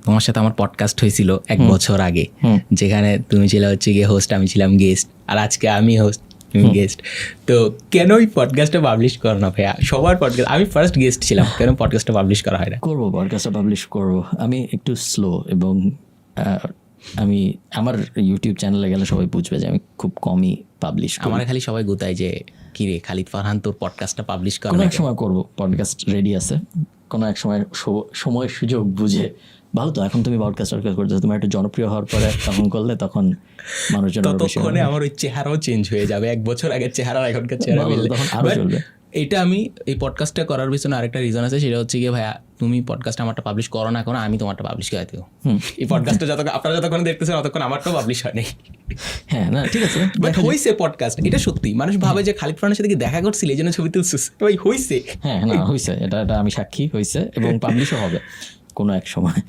তোমার সাথে আমার পডকাস্ট হয়েছিল 1 বছর আগে, যেখানে তুমি ছিলে হচ্ছে গিয়ে হোস্ট, আমি ছিলাম গেস্ট, আর আজকে আমি হোস্ট তুমি গেস্ট। তো কেন ওই পডকাস্টটা পাবলিশ করো না ভাইয়া? সবার পডকাস্ট, আমি ফার্স্ট গেস্ট ছিলাম, কেন পডকাস্টটা পাবলিশ করা হয় না? করবো, পডকাস্টটা পাবলিশ করবো। আমি একটু স্লো এবং আমি আমার ইউটিউব চ্যানেলে গেলে সবাই বুঝবে যে আমি খুব কমই পাবলিশ করি। আমার খালি সবাই গোতায় যে কি রে খালিদ ফারহান তোর পডকাস্টটা পাবলিশ করা কোনো না এক সময় করবো, পডকাস্ট রেডি আছে, কোনো এক সময় সময় সুযোগ বুঝে। ভালো তো, এখন তুমি পডকাস্ট করতেছো, তুমি একটু জনপ্রিয় হওয়ার পরে তখন করলে তখন মানুষজন ততক্ষণে আমার ওই চেহারাও চেঞ্জ হয়ে যাবে। 1 বছর আগের চেহারা এখনকার চেহারা মিললে তখন আরো চলবে। এটা আমি এই পডকাস্টটা করার পিছনে আরেকটা রিজন আছে, সেটা হচ্ছে গিয়ে ভাইয়া তুমি পডকাস্ট আমারটা পাবলিশ করো না করো, আমি তোমারটা পাবলিশ করে দেবো। এই পডকাস্টটা যতক্ষণ আপনারা যতক্ষণ দেখতেছেন ততক্ষণ আমারটাও পাবলিশ হয়নি। হ্যাঁ না ঠিক আছে, বাট হয়েছে পডকাস্ট, এটা সত্যি। মানুষ ভাবে যে খালিদ ফারহানের সাথে কি দেখা করছিল এই জন্য ছবি তুলছিস, ভাই হয়েছে। হ্যাঁ না হয়েছে, এটা আমি সাক্ষী, হয়েছে এবং পাবলিশও হবে কোনো এক সময়।